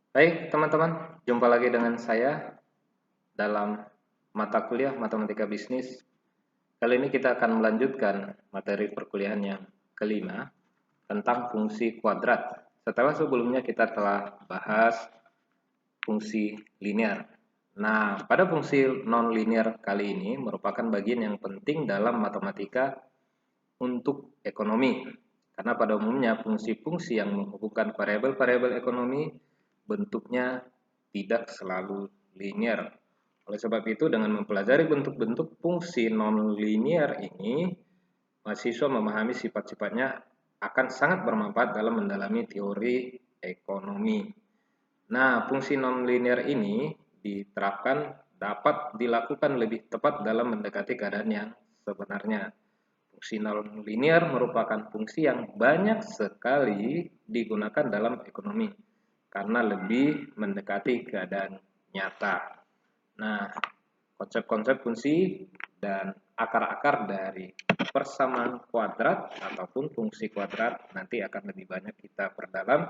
Baik, teman-teman, jumpa lagi dengan saya dalam mata kuliah Matematika Bisnis. Kali ini kita akan melanjutkan materi perkuliahan yang kelima tentang fungsi kuadrat. Setelah sebelumnya kita telah bahas fungsi linear. Nah, pada fungsi non-linear kali ini merupakan bagian yang penting dalam matematika untuk ekonomi. Karena pada umumnya fungsi-fungsi yang menghubungkan variabel-variabel ekonomi bentuknya tidak selalu linear. Oleh sebab itu, dengan mempelajari bentuk-bentuk fungsi non-linear ini, mahasiswa memahami sifat-sifatnya akan sangat bermanfaat dalam mendalami teori ekonomi. Nah, fungsi non-linear ini diterapkan dapat dilakukan lebih tepat dalam mendekati keadaan yang sebenarnya. Fungsi non-linear merupakan fungsi yang banyak sekali digunakan dalam ekonomi karena lebih mendekati keadaan nyata. Nah, konsep-konsep fungsi dan akar-akar dari persamaan kuadrat ataupun fungsi kuadrat nanti akan lebih banyak kita perdalam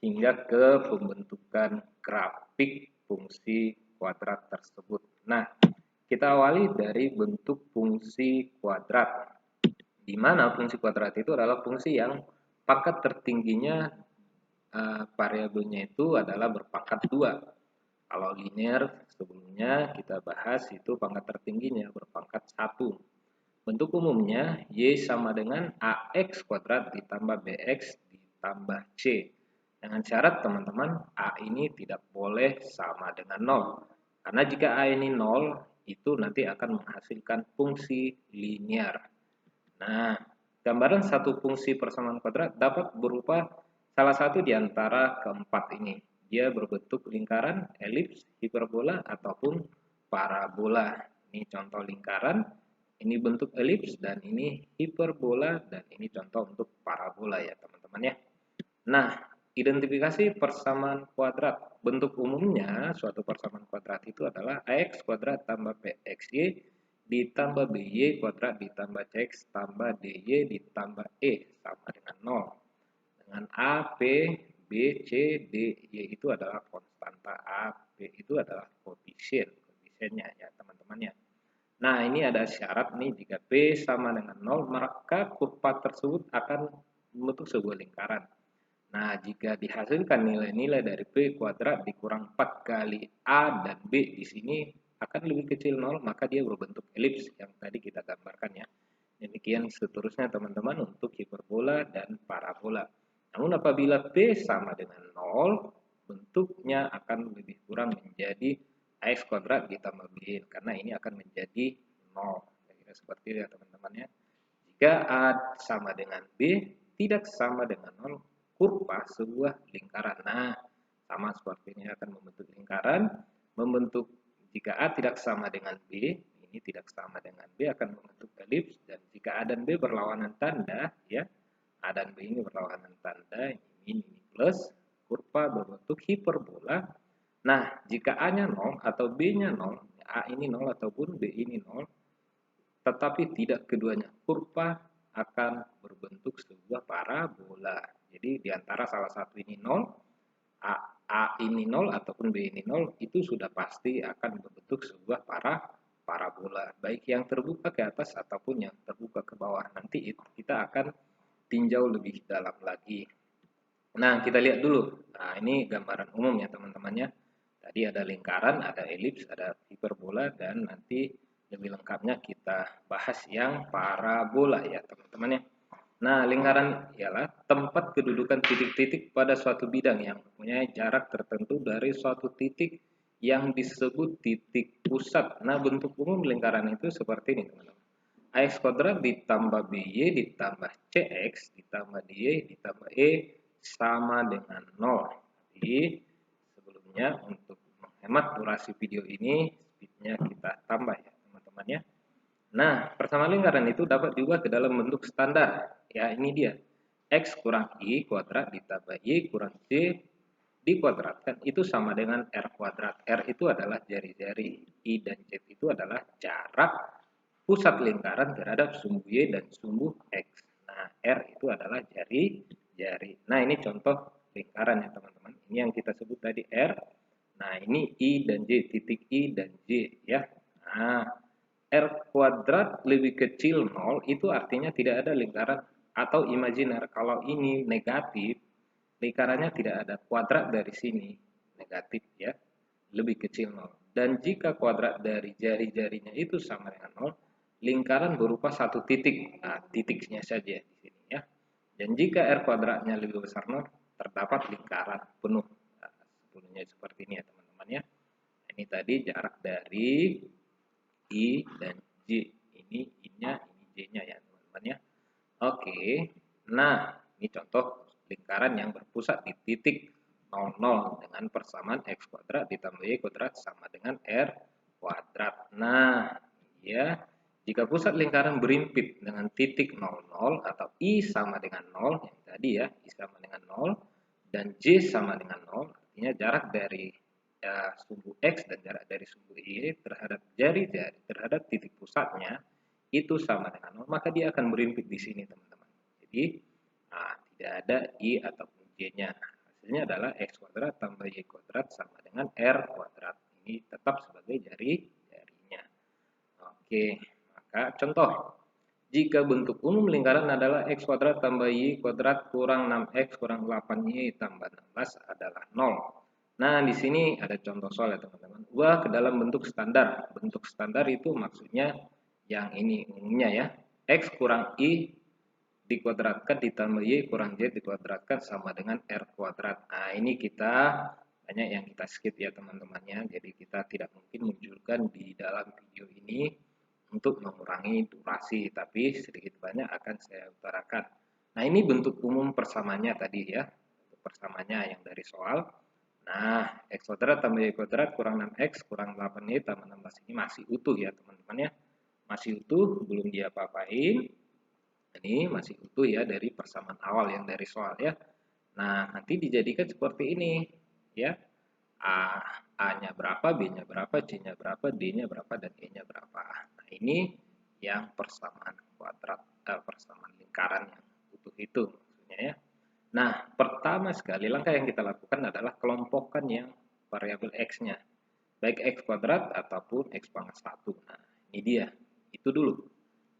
hingga ke pembentukan grafik fungsi kuadrat tersebut. Nah, kita awali dari bentuk fungsi kuadrat, di mana fungsi kuadrat itu adalah fungsi yang pangkat tertingginya variabelnya itu adalah berpangkat 2. Kalau linear sebelumnya kita bahas itu pangkat tertingginya berpangkat 1. Bentuk umumnya Y sama dengan AX kuadrat ditambah BX ditambah C. Dengan syarat teman-teman A ini tidak boleh sama dengan 0. Karena jika A ini 0, itu nanti akan menghasilkan fungsi linear. Nah, gambaran satu fungsi persamaan kuadrat dapat berupa salah satu di antara keempat ini. Dia berbentuk lingkaran, elips, hiperbola, ataupun parabola. Ini contoh lingkaran, ini bentuk elips, dan ini hiperbola, dan ini contoh untuk parabola ya teman-teman ya. Nah, identifikasi persamaan kuadrat. Bentuk umumnya suatu persamaan kuadrat itu adalah AX kuadrat tambah BXY ditambah BY kuadrat ditambah CX tambah DY ditambah E sama dengan 0. Dengan A, P, B, C, D, Y itu adalah konstanta. A, P itu adalah koefisiennya ya teman-teman ya. Nah, ini ada syarat nih, jika P sama dengan 0, maka kurva tersebut akan membentuk sebuah lingkaran. Nah, jika dihasilkan nilai-nilai dari P kuadrat dikurang 4 kali A dan B di sini akan lebih kecil 0, maka dia berbentuk elips yang tadi kita gambarkan ya. Demikian seterusnya teman-teman untuk hiperbola dan parabola. Namun apabila P sama dengan 0, bentuknya akan lebih kurang menjadi AX kuadrat ditambah B, karena ini akan menjadi 0. Kira-kira seperti itu ya teman-teman ya. Jika A sama dengan B tidak sama dengan 0, kurva sebuah lingkaran. Nah, sama seperti ini akan membentuk lingkaran, membentuk jika A tidak sama dengan B, ini tidak sama dengan B akan membentuk elips, dan jika A dan B berlawanan tanda, ya, A dan B ini berlawanan tanda, ini plus, kurva berbentuk hiperbola. Nah, jika A-nya 0 atau B-nya 0, A ini 0 ataupun B ini 0, tetapi tidak keduanya, kurva akan berbentuk sebuah parabola. Jadi di antara salah satu ini 0, A ini 0 ataupun B ini 0, itu sudah pasti akan berbentuk sebuah parabola. Baik yang terbuka ke atas ataupun yang terbuka ke bawah. Nanti kita akan tinjau lebih dalam lagi. Nah, kita lihat dulu. Nah, ini gambaran umum ya teman-temannya. Tadi ada lingkaran, ada elips, ada hiperbola, dan nanti lebih lengkapnya kita bahas yang parabola ya teman-teman ya. Nah, lingkaran ialah tempat kedudukan titik-titik pada suatu bidang yang mempunyai jarak tertentu dari suatu titik yang disebut titik pusat. Nah, bentuk umum lingkaran itu seperti ini teman-teman. AX kuadrat ditambah BY ditambah CX ditambah DY ditambah E sama dengan 0. Jadi, sebelumnya untuk menghemat durasi video ini, speednya kita tambah ya teman-teman ya. Nah, persamaan lingkaran itu dapat diubah ke dalam bentuk standar. Ya, ini dia. X kurang Y kuadrat ditambah Y kurang C dikuadratkan itu sama dengan R kuadrat. R itu adalah jari-jari. I dan Z itu adalah jarak pusat lingkaran terhadap sumbu Y dan sumbu X. Nah, R itu adalah jari-jari. Nah, ini contoh lingkaran ya teman-teman. Ini yang kita sebut tadi R. Nah, ini I dan J, titik I dan J ya. Nah, R kuadrat lebih kecil 0 itu artinya tidak ada lingkaran atau imajiner. Kalau ini negatif, lingkarannya tidak ada, kuadrat dari sini negatif ya, lebih kecil 0. Dan jika kuadrat dari jari-jarinya itu sama dengan 0, lingkaran berupa satu titik. Nah, titiknya saja di sini ya. Dan jika R kuadratnya lebih besar 0, terdapat lingkaran penuh. Nah, sebelumnya seperti ini ya teman-teman ya. Ini tadi jarak dari I dan J. Ini I-nya, ini J-nya ya teman-teman ya. Oke, nah ini contoh lingkaran yang berpusat di titik 00 dengan persamaan X kuadrat ditambah Y kuadrat sama dengan R kuadrat. Nah, ya, jika pusat lingkaran berimpit dengan titik 00 atau I sama dengan 0, yang tadi ya, I sama dengan 0, dan J sama dengan 0, artinya jarak dari sumbu X dan jarak dari sumbu Y terhadap jari-jari, terhadap titik pusatnya, itu sama dengan 0, maka dia akan berimpit di sini teman-teman. Jadi tidak ada I ataupun J-nya. Hasilnya adalah X kuadrat tambah Y kuadrat sama dengan R kuadrat. Ini tetap sebagai jari-jarinya. Oke, maka contoh. Jika bentuk umum lingkaran adalah X kuadrat tambah Y kuadrat kurang 6X kurang 8Y tambah 16 adalah 0. Nah, di sini ada contoh soal ya teman-teman. Ubah ke dalam bentuk standar. Bentuk standar itu maksudnya yang ini umumnya ya. X kurang I dikuadratkan ditambah Y kurang Z dikuadratkan sama dengan R kuadrat. Nah, ini kita banyak yang kita skip ya teman-temannya. Jadi kita tidak mungkin munculkan di dalam video ini untuk mengurangi durasi. Tapi sedikit banyak akan saya utarakan. Nah, ini bentuk umum persamanya tadi ya. Bentuk persamanya yang dari soal. Nah, X kuadrat tambah Y kuadrat kurang 6X kurang 8Y tambah 16 ini masih utuh ya teman-teman ya. Masih utuh, belum diapa-apain. Ini masih utuh ya dari persamaan awal yang dari soal ya. Nah, nanti dijadikan seperti ini ya. A-nya berapa, B-nya berapa, C-nya berapa, D-nya berapa, dan E-nya berapa. Nah, ini yang persamaan kuadrat, persamaan lingkaran yang utuh itu maksudnya ya. Nah, pertama sekali langkah yang kita lakukan adalah kelompokkan yang variabel X-nya. Baik X kuadrat ataupun X pangkat 1. Nah, ini dia. Itu dulu.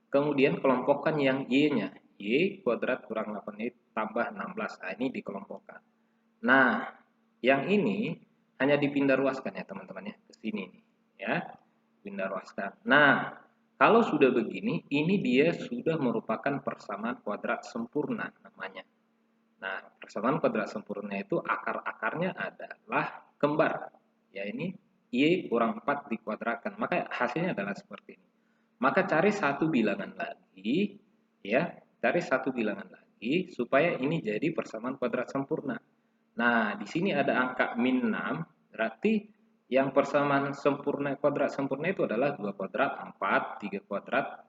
Kemudian kelompokkan yang Y-nya. Y kuadrat kurang 8Y tambah 16. Nah, ini dikelompokkan. Nah, yang ini hanya dipindah ruaskan ya teman-teman ya. Ke sini nih. Ya, pindah ruaskan. Nah, kalau sudah begini, ini dia sudah merupakan persamaan kuadrat sempurna namanya. Nah, persamaan kuadrat sempurna itu akar-akarnya adalah kembar. Ya, ini Y kurang 4 dikuadratkan. Maka hasilnya adalah seperti ini. Maka cari satu bilangan lagi, ya, cari satu bilangan lagi supaya ini jadi persamaan kuadrat sempurna. Nah, di sini ada angka min 6, berarti yang persamaan sempurna kuadrat sempurna itu adalah 2 kuadrat 4, 3 kuadrat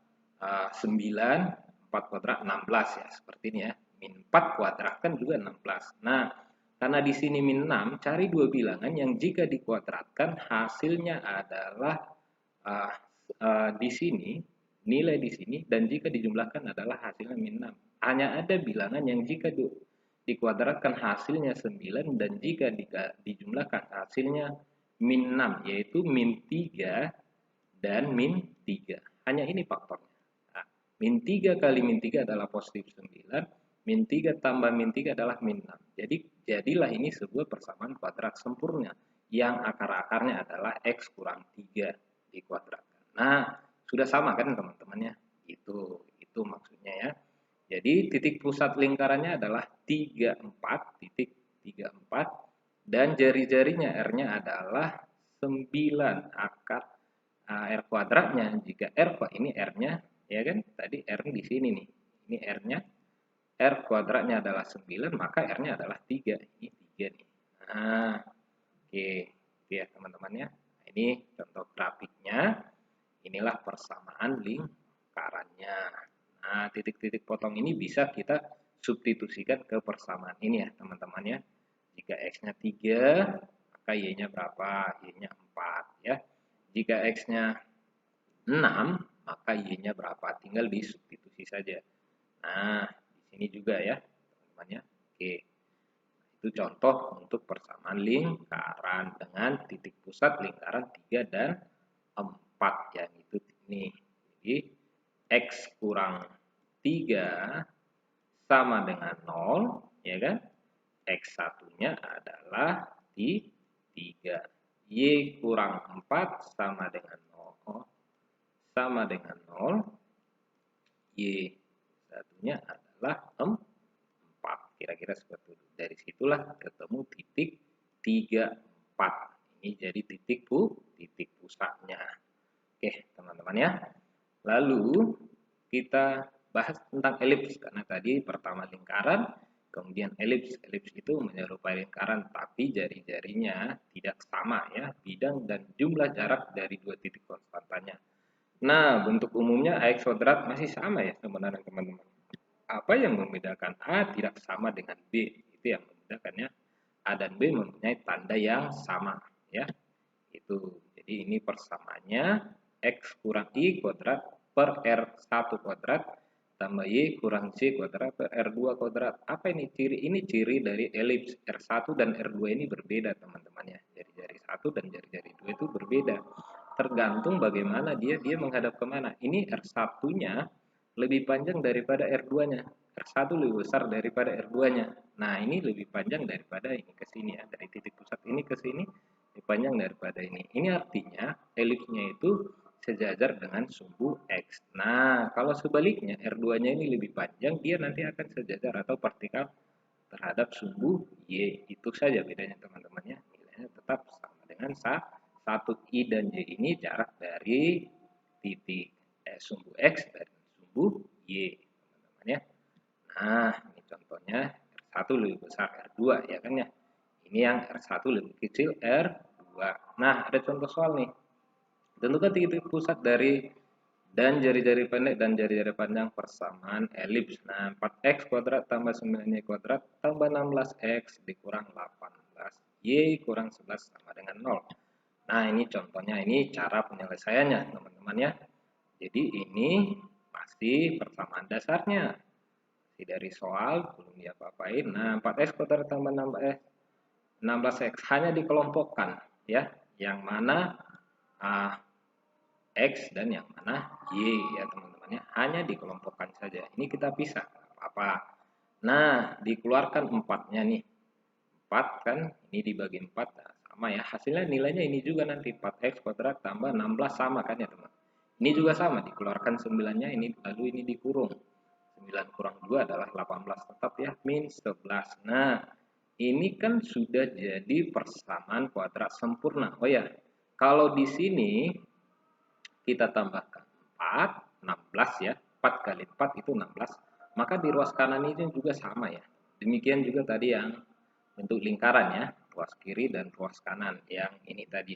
9, 4 kuadrat 16 ya, seperti ini ya. Min 4 kuadrat kan juga 16. Nah, karena di sini min 6, cari dua bilangan yang jika dikuadratkan hasilnya adalah di sini, nilai di sini, dan jika dijumlahkan adalah hasilnya min 6. Hanya ada bilangan yang jika dikuadratkan hasilnya 9 dan jika dijumlahkan hasilnya min 6, yaitu min 3 dan min 3. Hanya ini faktornya. Nah, min 3 kali min 3 adalah positif 9, min 3 tambah min 3 adalah min 6. Jadi jadilah ini sebuah persamaan kuadrat sempurna yang akar-akarnya adalah X kurang 3 dikuadratkan. Nah, sudah sama kan teman-temannya? Itu maksudnya ya. Jadi titik pusat lingkarannya adalah 34, titik 34, dan jari-jarinya R-nya adalah 9 akar R kuadratnya. Jika R ini R-nya, ya kan? Tadi R di sini nih. Ini R-nya. R kuadratnya adalah 9, maka R-nya adalah 3. Ini 3 nih. Nah, oke. Oke ya teman-teman ya. Ini contoh grafiknya. Inilah persamaan lingkarannya. Nah, titik-titik potong ini bisa kita substitusikan ke persamaan ini ya teman-teman ya. Jika X-nya 3, maka Y-nya berapa? Y-nya 4 ya. Jika X-nya 6, maka Y-nya berapa? Tinggal disubstitusi saja. Nah, di sini juga ya teman-teman ya. Oke. Itu contoh untuk persamaan lingkaran dengan titik pusat lingkaran 3 dan 4 yang itu ini. Jadi X kurang 3 sama dengan 0, ya kan? X satunya adalah di 3. Y kurang 4 sama dengan 0. Sama dengan 0. Y satunya adalah 4. Kira-kira seperti itu. Dari situlah ketemu titik 3, 4. Ini jadi titik pusatnya. Oke, teman-teman ya. Lalu kita bahas tentang elips karena tadi pertama lingkaran, kemudian elips. Elips itu menyerupai lingkaran tapi jari-jarinya tidak sama ya, bidang dan jumlah jarak dari dua titik konstantanya. Nah, bentuk umumnya AX kuadrat masih sama ya sebenarnya teman-teman. Apa yang membedakan A tidak sama dengan B? Itu yang membedakannya. A dan B mempunyai tanda yang sama ya. Itu. Jadi ini persamaannya X kurang Y kuadrat per R1 kuadrat tambah Y kurang C kuadrat per R2 kuadrat. Apa ini ciri? Ini ciri dari elips. R1 dan R2 ini berbeda teman-teman ya. Jari-jari 1 dan jari-jari 2 itu berbeda. Tergantung bagaimana dia menghadap kemana. Ini R1-nya lebih panjang daripada R2-nya. R1 lebih besar daripada R2-nya. Nah, ini lebih panjang daripada ini ke sini ya. Dari titik pusat ini ke sini lebih panjang daripada ini. Ini artinya elipsnya itu sejajar dengan sumbu X. Nah, kalau sebaliknya R2-nya ini lebih panjang, dia nanti akan sejajar atau vertikal terhadap sumbu Y. Itu saja bedanya teman-teman ya. Nilainya tetap sama dengan 1 I dan Y ini jarak dari titik sumbu X dan sumbu Y, teman-teman ya. Nah, ini contohnya R1 lebih besar R2 ya kan ya. Ini yang R1 lebih kecil R2. Nah, ada contoh soal nih. Tentukan titik pusat dari dan jari-jari pendek dan jari-jari panjang persamaan elips. Nah, 4x kuadrat tambah 9y kuadrat tambah 16x dikurang 18y kurang 11 sama dengan 0. Nah, ini contohnya, ini cara penyelesaiannya, teman-teman ya. Jadi ini pasti persamaan dasarnya. Dari soal belum diapa-apain. Nah, 4x kuadrat tambah 16x hanya dikelompokkan ya. Yang mana X dan yang mana Y ya teman-teman ya. Hanya dikelompokkan saja. Ini kita pisah apa-apa. Nah, dikeluarkan 4-nya nih. 4 kan ini dibagi 4 nah, sama ya. Hasilnya nilainya ini juga nanti 4x kuadrat tambah 16 sama kan ya teman. Ini juga sama dikeluarkan 9-nya ini lalu ini dikurung. 9 kurang 2 adalah 18 tetap ya min 11. Nah, ini kan sudah jadi persamaan kuadrat sempurna. Oh ya, kalau di sini kita tambahkan 4, 16 ya. 4 kali 4 itu 16. Maka di ruas kanan ini juga sama ya. Demikian juga tadi yang bentuk lingkaran ya. Ruas kiri dan ruas kanan. Yang ini tadi.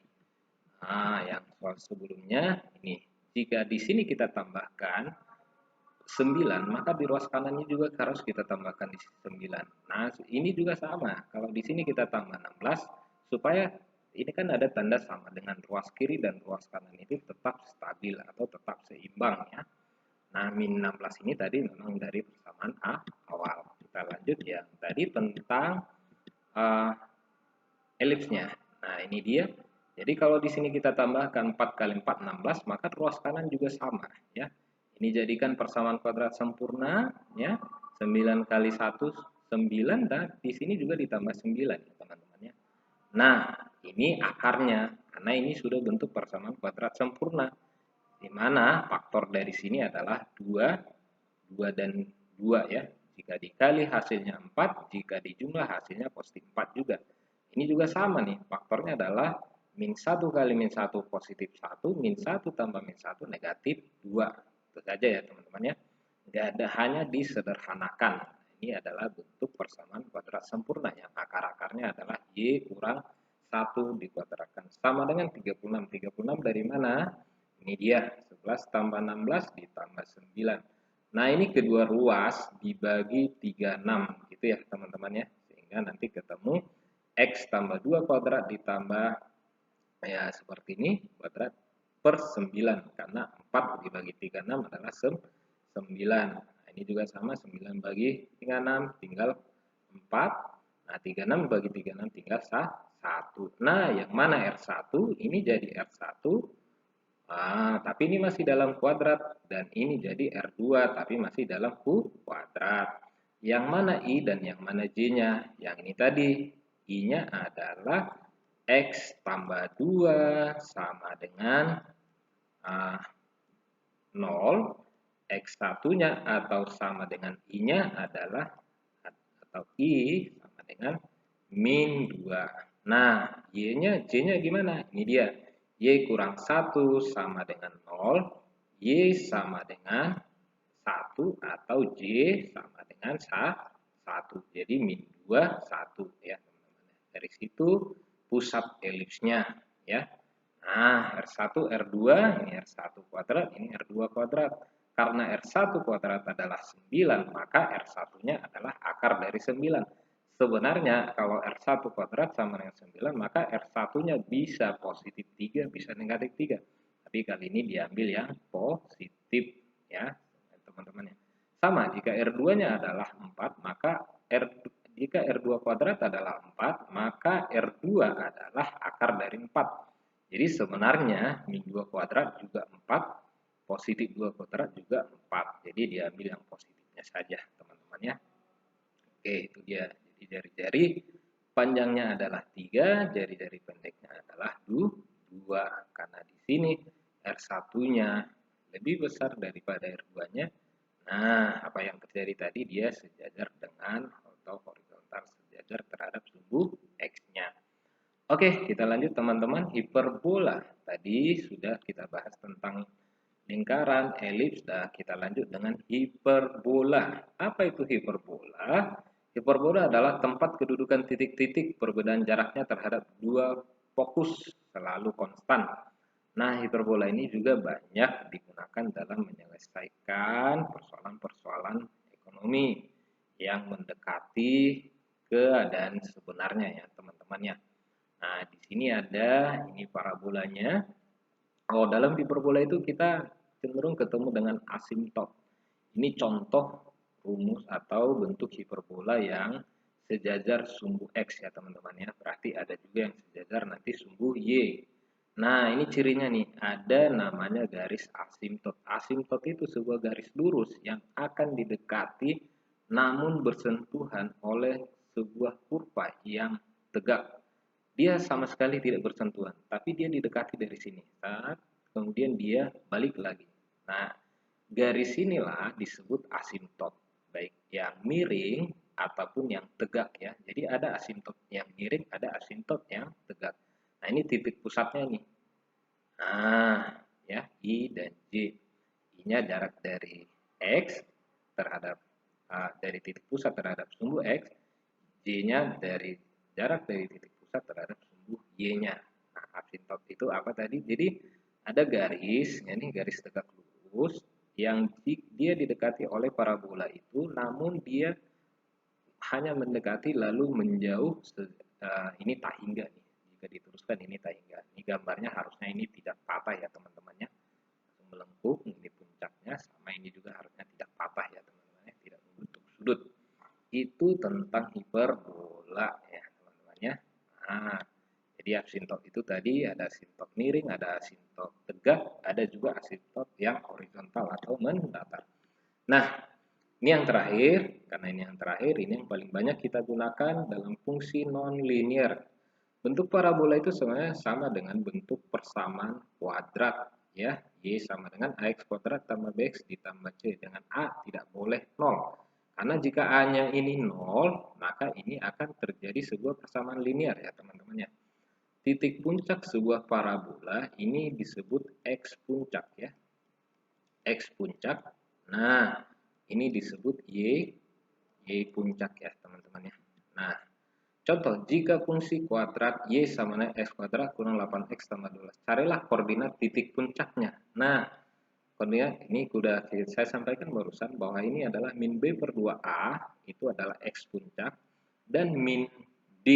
Nah, yang soal sebelumnya ini. Jika di sini kita tambahkan 9, maka di ruas kanannya juga harus kita tambahkan di 9. Nah, ini juga sama. Kalau di sini kita tambah 16, supaya ini kan ada tanda sama dengan ruas kiri dan ruas kanan itu tetap stabil atau tetap seimbang ya. Nah, min 16 ini tadi memang dari persamaan awal. Kita lanjut ya. Tadi tentang elipsnya. Nah, ini dia. Jadi kalau di sini kita tambahkan 4 kali 4, 16, maka ruas kanan juga sama ya. Ini jadikan persamaan kuadrat sempurna ya. 9 kali 1 9 dan di sini juga ditambah 9 ya teman-teman ya. Nah, ini akarnya karena ini sudah bentuk persamaan kuadrat sempurna. Di mana faktor dari sini adalah 2 dan 2 ya. Jika dikali hasilnya 4, jika dijumlah hasilnya positif 4 juga. Ini juga sama nih, faktornya adalah min 1 kali min 1 positif 1, min 1 tambah min 1 negatif 2. Itu saja ya teman-teman ya. Tidak ada, hanya disederhanakan. Ini adalah bentuk persamaan kuadrat sempurna yang akar-akarnya adalah Y kurang 1 dikuadratkan. Sama dengan 36. 36 dari mana? Ini dia, 11 tambah 16 ditambah 9. Nah, ini kedua ruas dibagi 36 gitu ya teman-teman ya. Sehingga nanti ketemu X tambah 2 kuadrat ditambah ya seperti ini kuadrat per 9 karena 4 dibagi 36 adalah 9. Nah, ini juga sama 9 bagi 36 tinggal 4 Nah, 36 bagi 36 tinggal 1. Nah, yang mana R1? Ini jadi R1. Tapi ini masih dalam kuadrat. Dan ini jadi R2, tapi masih dalam kuadrat. Yang mana I dan yang mana J-nya? Yang ini tadi. I-nya adalah X tambah 2 sama dengan 0. X1-nya atau sama dengan I-nya adalah, atau I sama dengan min 2. Nah, J-nya gimana? Ini dia. Y kurang 1 sama dengan 0. Y sama dengan 1 atau J sama dengan 1. Jadi min 2, 1 ya teman-teman. Dari situ pusat elipsnya ya. Nah, R1, R2, ini R1 kuadrat, ini R2 kuadrat. Karena R1 kuadrat adalah 9, maka R1-nya adalah akar dari 9. Sebenarnya kalau R1 kuadrat sama dengan 9, maka R1-nya bisa positif 3, bisa negatif 3. Tapi kali ini diambil yang positif ya, teman-teman ya. Sama, jika R2-nya adalah 4, maka jika R2 kuadrat adalah 4, maka R2 adalah akar dari 4. Jadi sebenarnya min 2 kuadrat juga 4, positif 2 kuadrat juga 4. Jadi diambil yang positifnya saja, teman-teman ya. Oke, itu dia. Jadi jari-jari panjangnya adalah 3, jari-jari pendeknya adalah 2. Karena di sini R1-nya lebih besar daripada R2-nya. Nah, apa yang terjadi tadi, dia sejajar dengan atau horizontal sejajar terhadap sumbu X-nya. Oke, kita lanjut teman-teman. Hiperbola. Tadi sudah kita bahas tentang lingkaran, elips. Nah, kita lanjut dengan hiperbola. Apa itu hiperbola? Hiperbola adalah tempat kedudukan titik-titik perbedaan jaraknya terhadap dua fokus selalu konstan. Nah, hiperbola ini juga banyak digunakan dalam menyelesaikan persoalan-persoalan ekonomi yang mendekati keadaan sebenarnya ya, teman-temannya. Nah, di sini ada ini parabolanya. Oh, dalam hiperbola itu kita cenderung ketemu dengan asimptot. Ini contoh rumus atau bentuk hiperbola yang sejajar sumbu X ya teman-teman ya. Berarti ada juga yang sejajar nanti sumbu Y. Nah, ini cirinya nih, ada namanya garis asimptot. Asimptot itu sebuah garis lurus yang akan didekati namun bersentuhan oleh sebuah kurva yang tegak. Dia sama sekali tidak bersentuhan, tapi dia didekati dari sini. Saat kemudian dia balik lagi. Nah, garis inilah disebut asimptot, baik yang miring ataupun yang tegak ya. Jadi ada asimptot yang miring, ada asimptot yang tegak. Nah, ini titik pusatnya nih. Nah, ya, I dan J. I-nya jarak dari X terhadap dari titik pusat terhadap sumbu X, J-nya dari jarak dari titik pusat terhadap sumbu Y-nya. Nah, asimptot itu apa tadi? Jadi ada garis, ini garis tegak lurus yang dia didekati oleh parabola itu, namun dia hanya mendekati lalu menjauh. Ini tak hingga nih. Jika diteruskan ini tak hingga. Ini gambarnya harusnya ini tidak patah ya teman-temannya. Langsung melengkung, ini puncaknya, sama ini juga harusnya tidak patah ya teman-temannya, tidak membentuk sudut. Itu tentang hiperbola ya teman-temannya. Nah, jadi asimptot itu tadi ada asimptot miring, ada asimptot tegak, ada juga asimptot yang horizontal atau mendatar. Nah, ini yang terakhir, karena ini yang terakhir, ini yang paling banyak kita gunakan dalam fungsi non-linear. Bentuk parabola itu sebenarnya sama dengan bentuk persamaan kuadrat, ya. Y sama dengan AX kuadrat tambah BX ditambah C. Dengan A tidak boleh 0. Karena jika A-nya ini 0, maka ini akan terjadi sebuah persamaan linear ya teman-teman ya. Titik puncak sebuah parabola ini disebut X puncak ya. X puncak. Nah, ini disebut Y puncak ya teman-teman ya. Nah, contoh, jika fungsi kuadrat Y sama dengan X kuadrat kurang 8X tambah 12. Carilah koordinat titik puncaknya. Nah, koordinat ini sudah saya sampaikan barusan bahwa ini adalah min B per 2A, itu adalah X puncak, dan min D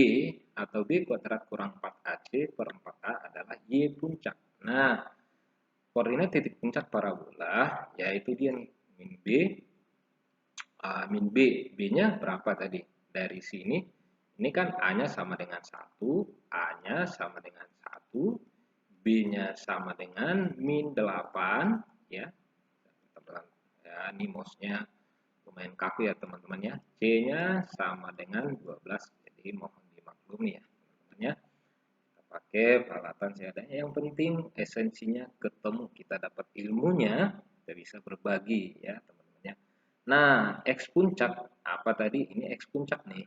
atau B kuadrat kurang 4AC per 4A adalah Y puncak. Nah, koordinat titik puncak parabola yaitu dia nih, min B, B-nya berapa tadi? Dari sini Ini kan A-nya sama dengan 1, A-nya sama dengan 1, B-nya sama dengan min 8, ya. Ya, ini mouse-nya lumayan kaku ya teman-teman ya. C-nya sama dengan 12, jadi mohon dimaklumi ya teman-teman ya. Kita pakai peralatan seadanya. Yang penting esensinya ketemu, kita dapat ilmunya, kita bisa berbagi ya teman-teman ya. Nah, X puncak apa tadi? Ini X puncak nih.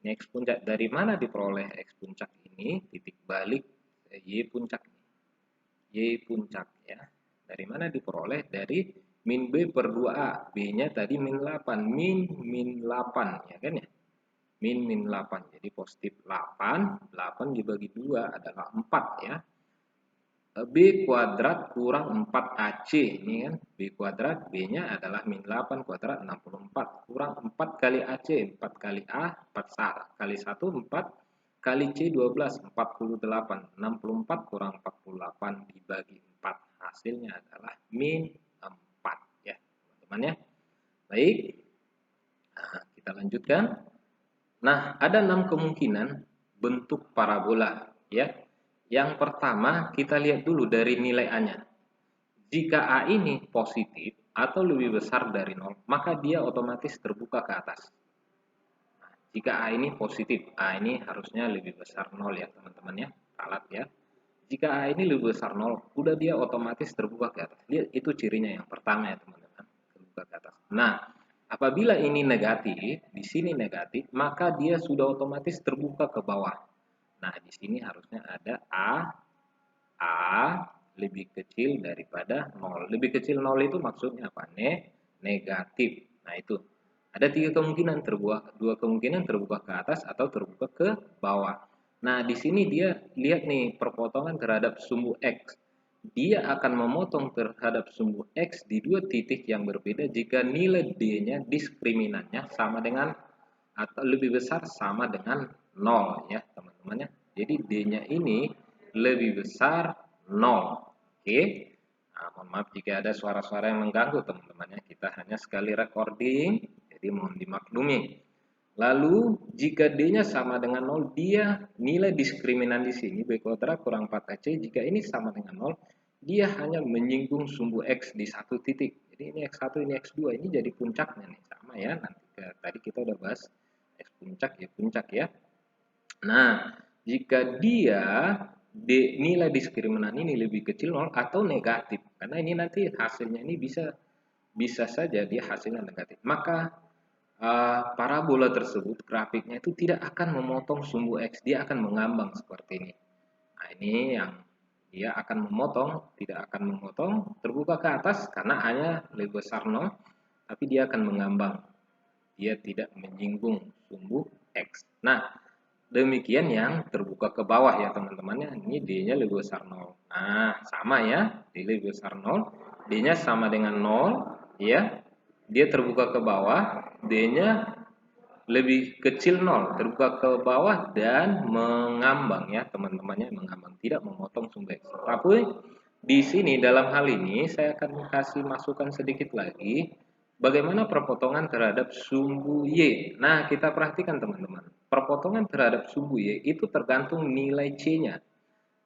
Ini X puncak. Dari mana diperoleh X puncak ini? Titik balik Y puncak. Y puncak ya. Dari mana diperoleh? Dari min B per 2A. B-nya tadi min 8. Min 8 ya kan ya. Min 8. Jadi positif 8. 8 dibagi 2 adalah 4 ya. B kuadrat kurang 4AC. Ini kan B kuadrat. B-nya adalah min 8 kuadrat 64. Kurang 4 kali AC. 4 kali A. 4 kali 1. 4 kali C 12. 48. 64 kurang 48 dibagi 4. Hasilnya adalah min 4 ya teman-teman ya. Baik. Nah, kita lanjutkan. Nah, ada 6 kemungkinan bentuk parabola ya. Yang pertama, kita lihat dulu dari nilai A-nya. Jika A ini positif atau lebih besar dari 0, maka dia otomatis terbuka ke atas. Nah, jika A ini positif, A ini harusnya lebih besar 0 ya teman-teman ya, ralat ya. Jika A ini lebih besar 0, udah dia otomatis terbuka ke atas. Lihat, itu cirinya yang pertama ya teman-teman, terbuka ke atas. Nah, apabila ini negatif, di sini negatif, maka dia sudah otomatis terbuka ke bawah. Nah, di sini harusnya ada A lebih kecil daripada 0. Lebih kecil 0 itu maksudnya apa? Negatif. Nah, itu. Ada 3 kemungkinan terbuka, 2 kemungkinan terbuka ke atas atau terbuka ke bawah. Nah, di sini dia lihat nih perpotongan terhadap sumbu X. Dia akan memotong terhadap sumbu X di 2 titik yang berbeda jika nilai D-nya diskriminannya sama dengan atau lebih besar sama dengan 0 ya teman-teman ya. Jadi D-nya ini lebih besar 0. Oke. Nah, mohon maaf jika ada suara-suara yang mengganggu teman-teman ya. Kita hanya sekali recording, jadi mohon dimaklumi. Lalu jika D-nya sama dengan 0, dia nilai diskriminan di sini B kuadrat kurang 4AC. Jika ini sama dengan 0, dia hanya menyinggung sumbu X di satu titik. Jadi ini X1, ini X2, ini jadi puncaknya nih. Sama ya, nanti tadi kita udah bahas X puncak ya, puncak ya. Nah, jika dia nilai diskriminan ini lebih kecil 0 atau negatif, karena ini nanti hasilnya ini bisa saja dia hasilnya negatif, maka parabola tersebut grafiknya itu tidak akan memotong sumbu X, dia akan mengambang seperti ini. Nah, ini yang dia akan memotong, tidak akan memotong, terbuka ke atas karena A-nya lebih besar 0, tapi dia akan mengambang. Dia tidak menyinggung sumbu X. Nah, demikian yang terbuka ke bawah ya teman-teman ya. Ini D-nya lebih besar 0. Nah, sama ya. D lebih besar 0. D-nya sama dengan 0 ya. Dia terbuka ke bawah, D-nya lebih kecil 0, terbuka ke bawah dan mengambang ya teman-temannya, mengambang, tidak memotong sumbu X. Tapi di sini dalam hal ini saya akan kasih masukan sedikit lagi. Bagaimana perpotongan terhadap sumbu Y? Nah, kita perhatikan teman-teman. Perpotongan terhadap sumbu Y itu tergantung nilai C-nya.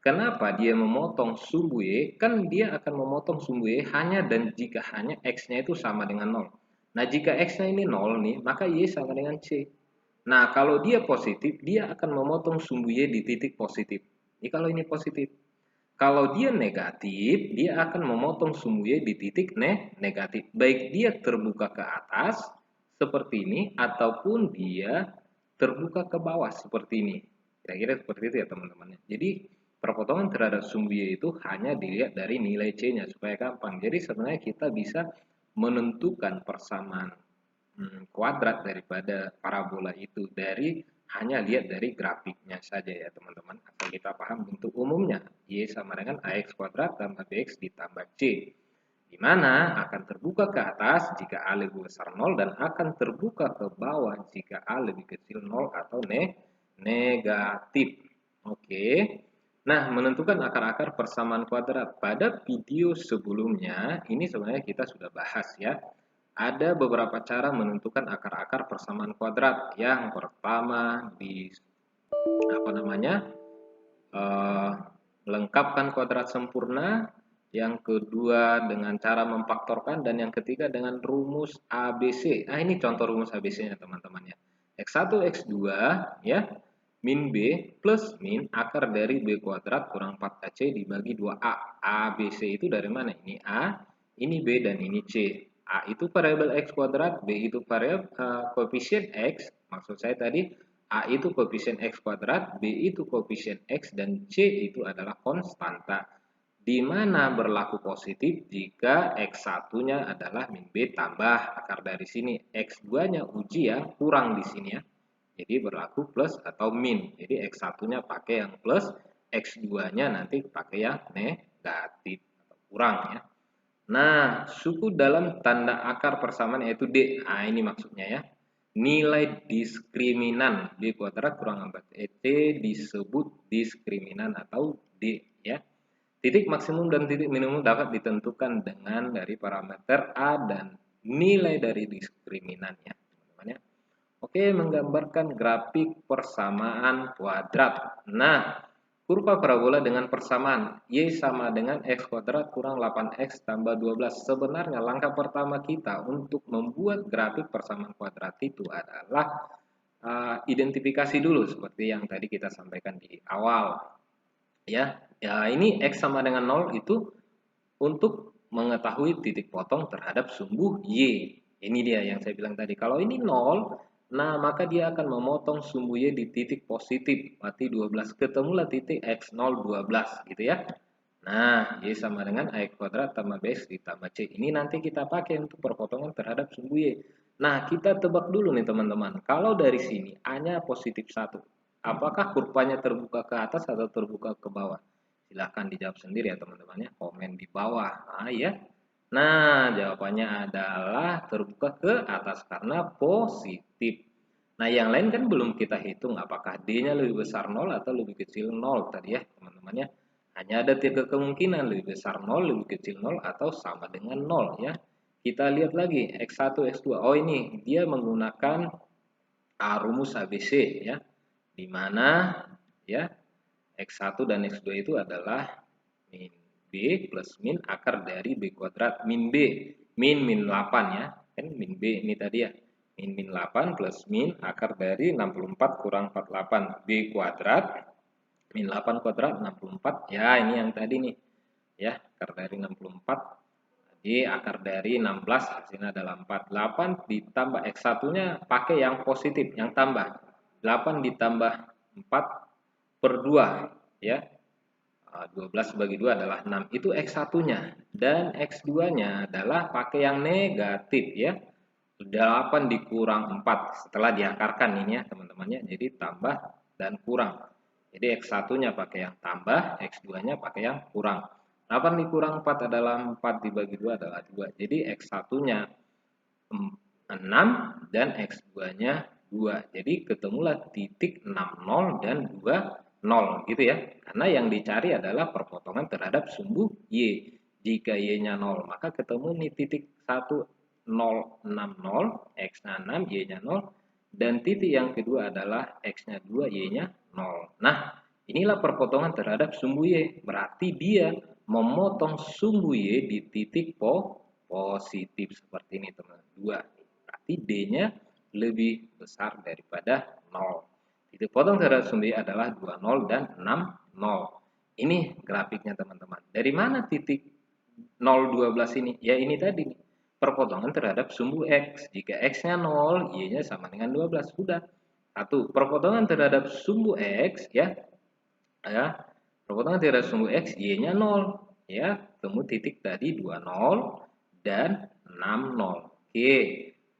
Kenapa dia memotong sumbu Y? Kan dia akan memotong sumbu Y hanya dan jika hanya X-nya itu sama dengan 0. Nah, jika X-nya ini 0 nih, maka Y sama dengan C. Nah, kalau dia positif, dia akan memotong sumbu Y di titik positif. Ini kalau ini positif. Kalau dia negatif, dia akan memotong sumbu Y di titik negatif. Baik dia terbuka ke atas seperti ini ataupun dia terbuka ke bawah seperti ini. Kira-kira seperti itu ya teman-teman. Jadi perpotongan terhadap sumbu Y itu hanya dilihat dari nilai C-nya supaya gampang. Jadi sebenarnya kita bisa menentukan persamaan kuadrat daripada parabola itu dari hanya lihat dari grafiknya saja ya teman-teman, asal kita paham bentuk umumnya. Y sama dengan AX kuadrat tambah BX ditambah C, di mana akan terbuka ke atas jika A lebih besar 0 dan akan terbuka ke bawah jika A lebih kecil 0 atau negatif. Oke. Nah, menentukan akar-akar persamaan kuadrat. Pada video sebelumnya, ini sebenarnya kita sudah bahas ya. Ada beberapa cara menentukan akar-akar persamaan kuadrat. Yang pertama lengkapkan kuadrat sempurna, yang kedua dengan cara memfaktorkan, dan yang ketiga dengan rumus ABC. Nah, ini contoh rumus ABC-nya teman-teman ya. X1 X2 ya, min B plus min akar dari B kuadrat kurang 4AC dibagi 2A. ABC itu dari mana? Ini A, ini B, dan ini C. A itu variabel X kuadrat, B itu variabel koefisien X, maksud saya tadi A itu koefisien X kuadrat, B itu koefisien X, dan C itu adalah konstanta. Di mana berlaku positif jika X1-nya adalah min B tambah akar dari sini. X2-nya uji ya, kurang di sini ya. Jadi berlaku plus atau min. Jadi X1-nya pakai yang plus, X2-nya nanti pakai yang negatif atau kurang ya. Nah, suku dalam tanda akar persamaan yaitu D. Nah, ini maksudnya ya. Nilai diskriminan B kuadrat kurang 4ET disebut diskriminan atau D ya. Titik maksimum dan titik minimum dapat ditentukan dengan dari parameter A dan nilai dari diskriminannya, teman-teman ya. Oke, menggambarkan grafik persamaan kuadrat. Nah, kurva parabola dengan persamaan Y sama dengan X kuadrat kurang 8X tambah 12. Sebenarnya langkah pertama kita untuk membuat grafik persamaan kuadrat itu adalah identifikasi dulu seperti yang tadi kita sampaikan di awal. Ya, ini X sama dengan 0 itu untuk mengetahui titik potong terhadap sumbu Y. Ini dia yang saya bilang tadi. Kalau ini 0, nah maka dia akan memotong sumbu Y di titik positif, berarti 12. Ketemulah titik X0 12 gitu ya. Nah, Y sama dengan AX kuadrat tambah BX ditambah C. Ini nanti kita pakai untuk perpotongan terhadap sumbu Y. Nah, kita tebak dulu nih teman-teman. Kalau dari sini A-nya positif 1, apakah kurvanya terbuka ke atas atau terbuka ke bawah? Silahkan dijawab sendiri ya teman-teman ya, komen di bawah. Nah ya, nah jawabannya adalah terbuka ke atas karena positif. Nah yang lain kan belum kita hitung apakah D-nya lebih besar 0 atau lebih kecil 0 tadi ya teman-teman ya. Hanya ada 3 kemungkinan, lebih besar 0, lebih kecil 0, atau sama dengan 0 ya. Kita lihat lagi X1, X2. Oh ini dia menggunakan rumus ABC ya. Di mana ya X1 dan X2 itu adalah min B plus min akar dari B kuadrat min B. Min 8 ya. Kan min B ini tadi ya. Min 8 plus min akar dari 64 kurang 48. B kuadrat. Min 8 kuadrat 64. Ya ini yang tadi nih. Ya akar dari 64. Jadi akar dari 16 hasilnya adalah 4. 8 ditambah X1-nya pakai yang positif, yang tambah. 8 ditambah 4 per 2 ya. 12 bagi 2 adalah 6. Itu X1-nya. Dan X2-nya adalah pakai yang negatif ya. 8 dikurang 4 setelah diakarkan ini ya teman-temannya. Jadi tambah dan kurang. Jadi X1-nya pakai yang tambah, X2-nya pakai yang kurang. 8 dikurang 4 adalah 4 dibagi 2 adalah 2. Jadi X1-nya 6 dan X2-nya 2. Jadi ketemulah titik 60 dan 20 gitu ya. Karena yang dicari adalah perpotongan terhadap sumbu Y. Jika Y-nya 0, maka ketemu nih titik 1 0 6 0, X-nya 6, Y-nya 0, dan titik yang kedua adalah X-nya 2, Y-nya 0. Nah, inilah perpotongan terhadap sumbu Y. Berarti dia memotong sumbu Y di titik positif seperti ini teman. 2. Berarti D-nya lebih besar daripada 0. Titik potong terhadap sumbu Y adalah 20 dan 60. Ini grafiknya teman-teman. Dari mana titik 012 ini? Ya ini tadi nih. Perpotongan terhadap sumbu X. Jika X-nya 0, Y-nya sama dengan 12. Sudah. 1. Perpotongan terhadap sumbu X ya. Ya. Perpotongan terhadap sumbu X, Y-nya 0. Ya, temu titik tadi 20 dan 60. Oke.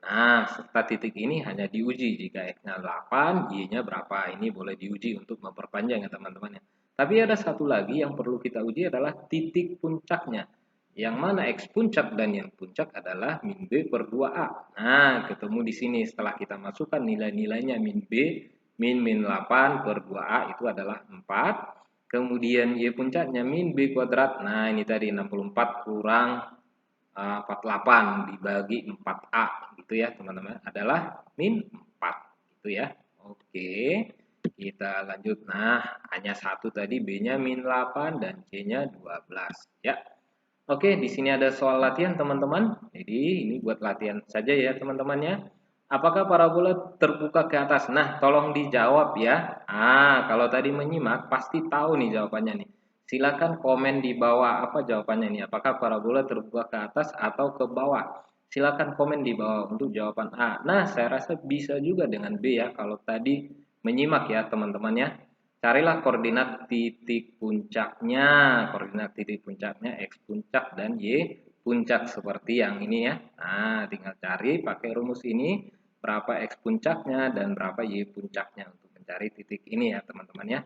Nah, serta titik ini hanya diuji jika X-nya 8, Y-nya berapa. Ini boleh diuji untuk memperpanjang ya teman-teman ya. Tapi ada satu lagi yang perlu kita uji adalah titik puncaknya. Yang mana X puncak dan yang puncak adalah min B per 2A. Nah, ketemu di sini setelah kita masukkan nilai-nilainya min B, min 8 per 2A itu adalah 4. Kemudian Y puncaknya min B kuadrat. Nah, ini tadi 64 kurang 48 dibagi 4A gitu ya teman-teman, adalah min 4 gitu ya. Oke, kita lanjut. Nah, hanya satu tadi, B-nya min 8 dan C-nya 12 ya. Oke, di sini ada soal latihan teman-teman. Jadi ini buat latihan saja ya teman-temannya. Apakah parabola terbuka ke atas? Nah, tolong dijawab ya. Kalau tadi menyimak pasti tahu nih jawabannya nih. Silakan komen di bawah apa jawabannya nih. Apakah parabola terbuka ke atas atau ke bawah? Silakan komen di bawah untuk jawaban A. Nah, saya rasa bisa juga dengan B ya. Kalau tadi menyimak ya teman-teman ya. Carilah koordinat titik puncaknya. Koordinat titik puncaknya X puncak dan Y puncak seperti yang ini ya. Nah, tinggal cari pakai rumus ini berapa X puncaknya dan berapa Y puncaknya untuk mencari titik ini ya teman-teman ya.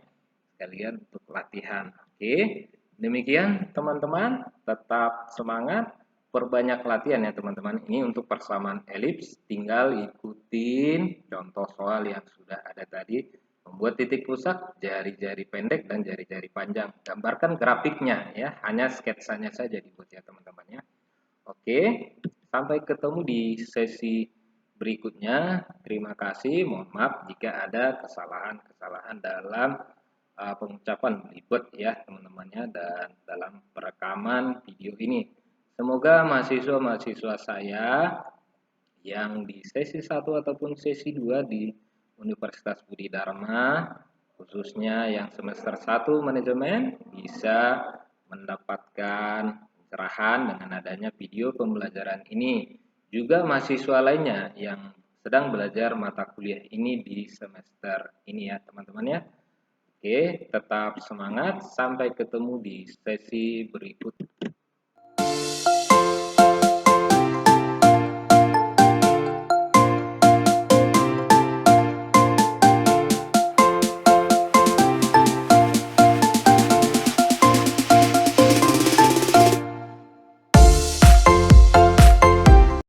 Sekalian untuk latihan. Oke, demikian teman-teman, tetap semangat, perbanyak latihan ya teman-teman. Ini untuk persamaan elips, tinggal ikutin contoh soal yang sudah ada tadi. Membuat titik pusat, jari-jari pendek dan jari-jari panjang. Gambarkan grafiknya ya, hanya sketsanya saja dibuat ya teman-teman ya. Oke, sampai ketemu di sesi berikutnya. Terima kasih, mohon maaf jika ada kesalahan-kesalahan dalam pengucapan belibet ya teman-temannya dan dalam perekaman video ini. Semoga mahasiswa-mahasiswa saya yang di sesi 1 ataupun sesi 2 di Universitas Budi Dharma, khususnya yang semester 1 manajemen, bisa mendapatkan pencerahan dengan adanya video pembelajaran ini. Juga mahasiswa lainnya yang sedang belajar mata kuliah ini di semester ini ya teman-teman ya. Oke, tetap semangat. Sampai ketemu di sesi berikut.